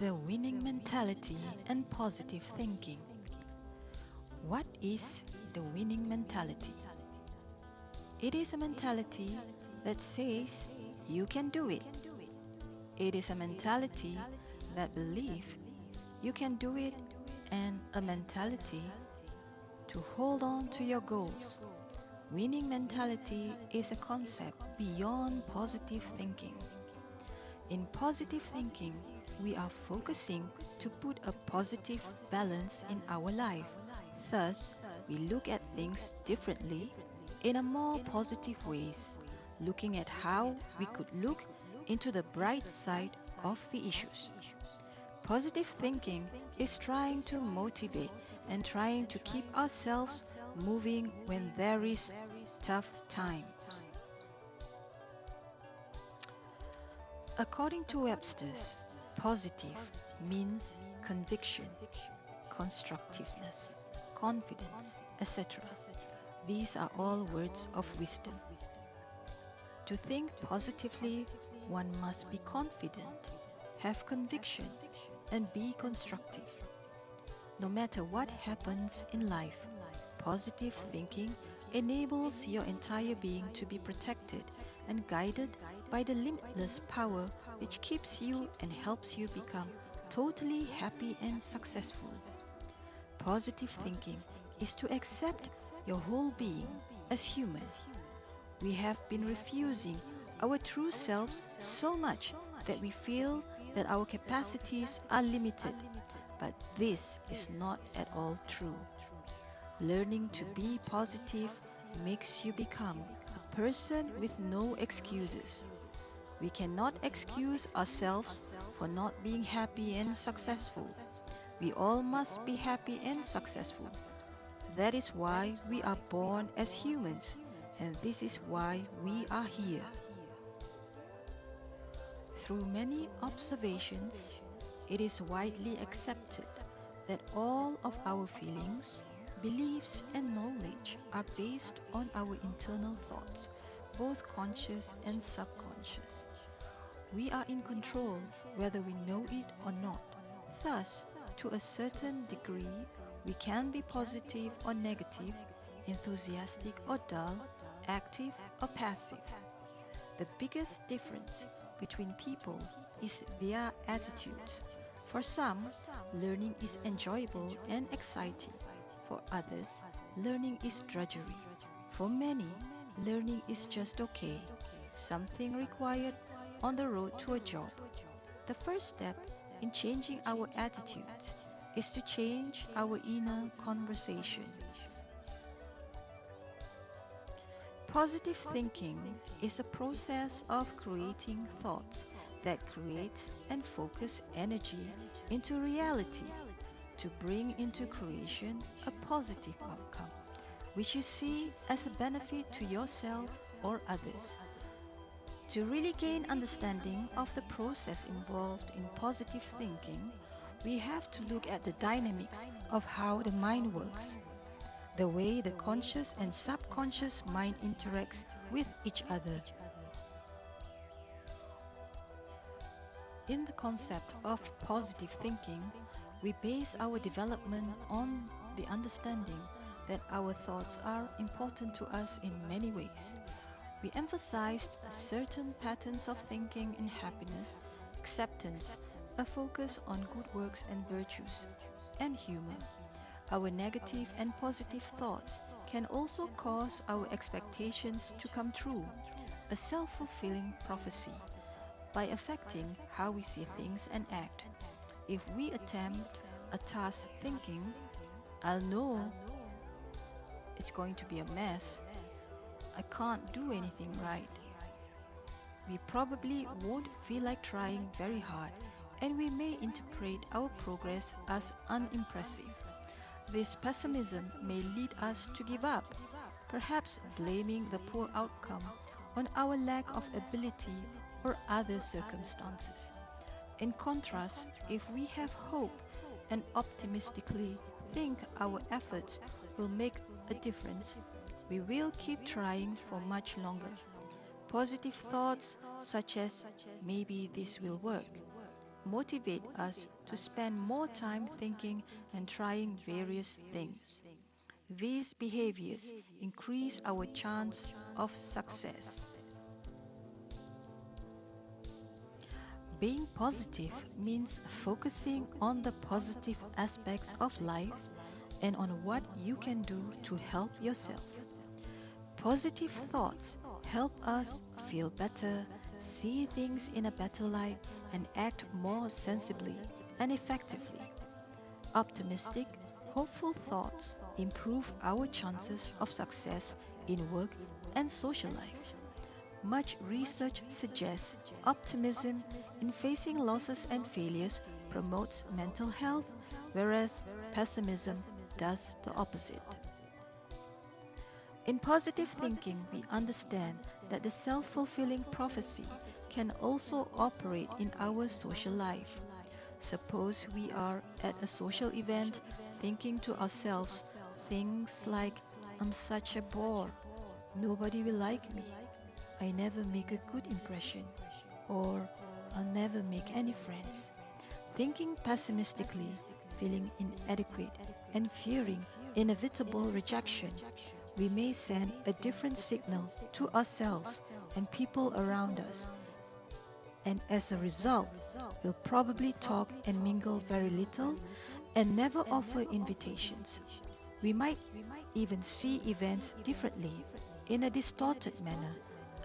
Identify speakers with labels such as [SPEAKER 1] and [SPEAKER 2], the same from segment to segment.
[SPEAKER 1] The winning mentality and positive thinking. What is the winning mentality? It is a mentality that says you can do it. It is a mentality that believes you can do it, and a mentality to hold on to your goals. Winning mentality is a concept beyond positive thinking. In positive thinking, we are focusing to put a positive balance in our life. Thus, we look at things differently in a more positive ways, looking at how we could look into the bright side of the issues. Positive thinking is trying to motivate and trying to keep ourselves moving when there is tough times. According to Webster's, positive means conviction, constructiveness, confidence, etc. These are all words of wisdom. To think positively, one must be confident, have conviction, and be constructive. No matter what happens in life, positive thinking enables your entire being to be protected and guided by the limitless power which keeps you and helps you become totally happy and successful. Positive thinking is to accept your whole being as human. We have been refusing our true selves so much that we feel that our capacities are limited, but this is not at all true. Learning to be positive makes you become a person with no excuses. We cannot excuse ourselves for not being happy and successful. We all must be happy and successful. That is why we are born as humans, and this is why we are here. Through many observations, it is widely accepted that all of our feelings, beliefs, and knowledge are based on our internal thoughts, both conscious and subconscious. We are in control whether we know it or not. Thus, to a certain degree, we can be positive or negative, enthusiastic or dull, active or passive. The biggest difference between people is their attitudes. For some, learning is enjoyable and exciting. For others, learning is drudgery. For many, learning is just okay, something required on the road to a job. The first step in changing our attitudes is to change our inner conversations. Positive thinking is a process of creating thoughts that create and focus energy into reality to bring into creation a positive outcome, which you see as a benefit to yourself or others. To really gain understanding of the process involved in positive thinking, we have to look at the dynamics of how the mind works, the way the conscious and subconscious mind interacts with each other. In the concept of positive thinking, we base our development on the understanding that our thoughts are important to us in many ways. We emphasized certain patterns of thinking in happiness, acceptance, a focus on good works and virtues, and humor. Our negative and positive thoughts can also cause our expectations to come true, a self-fulfilling prophecy, by affecting how we see things and act. If we attempt a task thinking, I'll know it's going to be a mess, I can't do anything right, we probably won't feel like trying very hard, and we may interpret our progress as unimpressive. This pessimism may lead us to give up, perhaps blaming the poor outcome on our lack of ability or other circumstances. In contrast, if we have hope and optimistically think our efforts will make a difference, we will keep trying for much longer. Positive thoughts such as maybe this will work, motivate us to spend more time thinking and trying various things. These behaviors increase our chance of success. Being positive means focusing on the positive aspects of life and on what you can do to help yourself. Positive thoughts help us feel better, see things in a better light, and act more sensibly and effectively. Optimistic, hopeful thoughts improve our chances of success in work and social life. Much research suggests optimism in facing losses and failures promotes mental health, whereas pessimism does the opposite. In positive thinking, we understand that the self fulfilling prophecy can also operate in our social life. Suppose we are at a social event thinking to ourselves things like, I'm such a bore, nobody will like me, I never make a good impression, or I'll never make any friends. Thinking pessimistically, feeling inadequate, and fearing inevitable rejection, we may send a different signal to ourselves and people around us, and as a result, we'll probably talk and mingle very little and never offer invitations. We might even see events differently, in a distorted manner,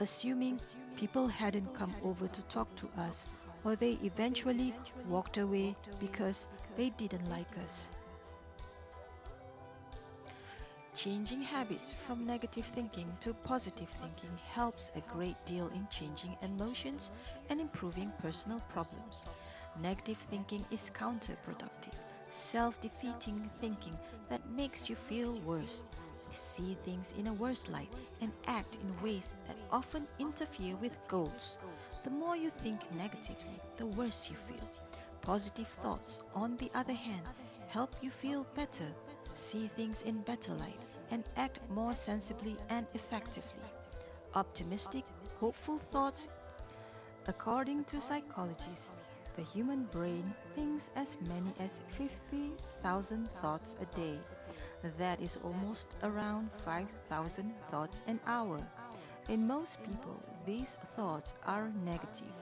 [SPEAKER 1] assuming people hadn't come over to talk to us or they eventually walked away because they didn't like us. Changing habits from negative thinking to positive thinking helps a great deal in changing emotions and improving personal problems. Negative thinking is counterproductive, self defeating thinking that makes you feel worse. You see things in a worse light and act in ways that often interfere with goals. The more you think negatively, the worse you feel. Positive thoughts, on the other hand, help you feel better, see things in better light, and act more sensibly and effectively. Optimistic, hopeful thoughts. According to psychologists, the human brain thinks as many as 50,000 thoughts a day. That is almost around 5,000 thoughts an hour. In most people, these thoughts are negative.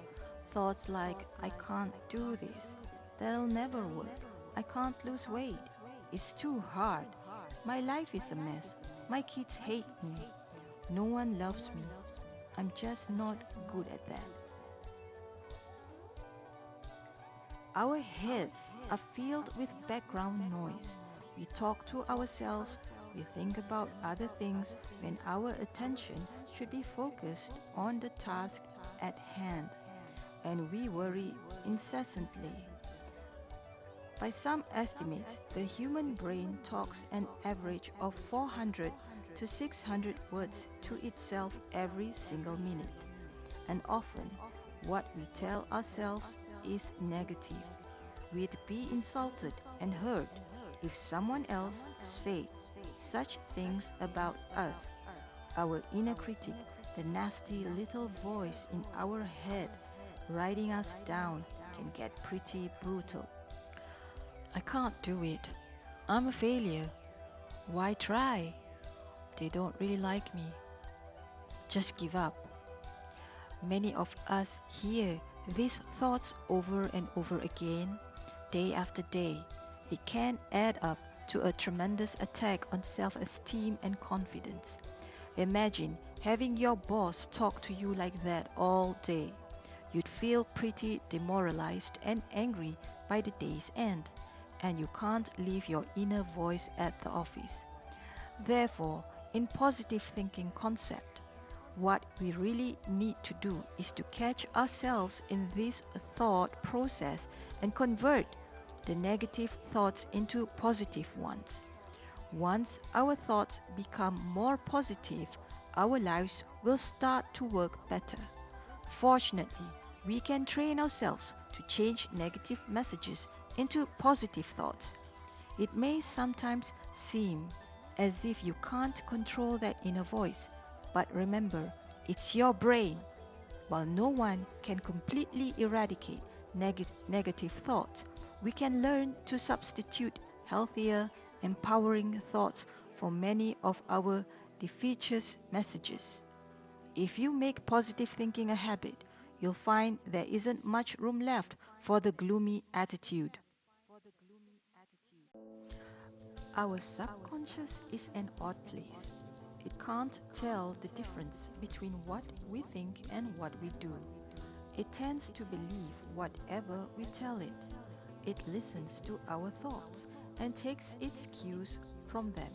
[SPEAKER 1] Thoughts like, I can't do this, that'll never work, I can't lose weight, it's too hard, my life is a mess, my kids hate me, no one loves me, I'm just not good at that. Our heads are filled with background noise. We talk to ourselves, we think about other things when our attention should be focused on the task at hand, and we worry incessantly. By some estimates, the human brain talks an average of 400 to 600 words to itself every single minute, and often what we tell ourselves is negative. We'd be insulted and hurt if someone else said such things about us. Our inner critic, the nasty little voice in our head writing us down, can get pretty brutal. I can't do it. I'm a failure. Why try? They don't really like me. Just give up. Many of us hear these thoughts over and over again, day after day. It can add up to a tremendous attack on self-esteem and confidence. Imagine having your boss talk to you like that all day. You'd feel pretty demoralized and angry by the day's end, and you can't leave your inner voice at the office. Therefore, in positive thinking concept, what we really need to do is to catch ourselves in this thought process and convert the negative thoughts into positive ones. Once our thoughts become more positive, our lives will start to work better. Fortunately, we can train ourselves to change negative messages into positive thoughts. It may sometimes seem as if you can't control that inner voice, but remember, it's your brain. While no one can completely eradicate negative thoughts, we can learn to substitute healthier, empowering thoughts for many of our defeatist messages. If you make positive thinking a habit, you'll find there isn't much room left for the gloomy attitude. Our subconscious is an odd place. It can't tell the difference between what we think and what we do. It tends to believe whatever we tell it. It listens to our thoughts and takes its cues from them.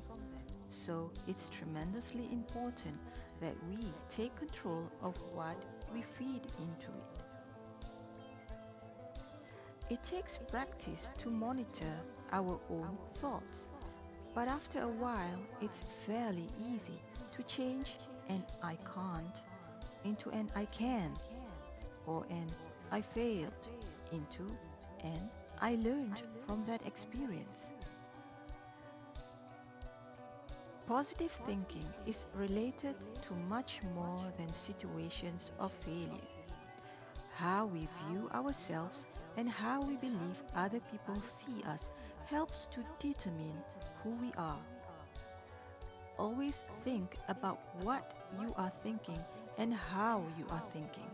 [SPEAKER 1] So it's tremendously important that we take control of what we feed into it. It takes practice to monitor our own thoughts, but after a while it's fairly easy to change an I can't into an I can, or an I failed into an I learned from that experience. Positive thinking is related to much more than situations of failure. How we view ourselves and how we believe other people see us helps to determine who we are. Always think about what you are thinking and how you are thinking.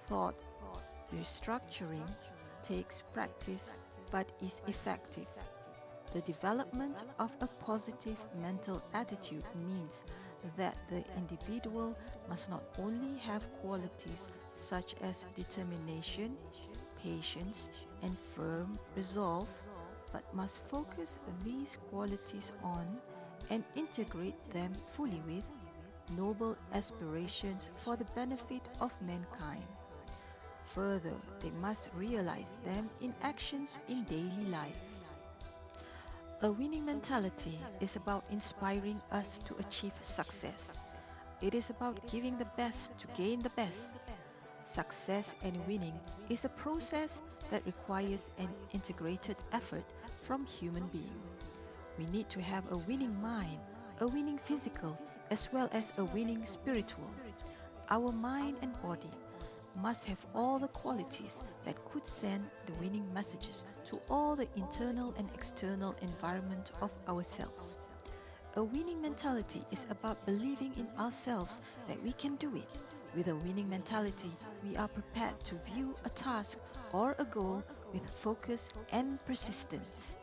[SPEAKER 1] Thought restructuring takes practice but is effective. The development of a positive mental attitude means that the individual must not only have qualities such as determination, patience, and firm resolve, but must focus these qualities on and integrate them fully with noble aspirations for the benefit of mankind. Further, they must realize them in actions in daily life. A winning mentality is about inspiring us to achieve success. It is about giving the best to gain the best. Success and winning is a process that requires an integrated effort from human beings. We need to have a winning mind, a winning physical, as well as a winning spiritual. Our mind and body must have all the qualities that could send the winning messages to all the internal and external environment of ourselves. A winning mentality is about believing in ourselves that we can do it. With a winning mentality, we are prepared to view a task or a goal with focus and persistence.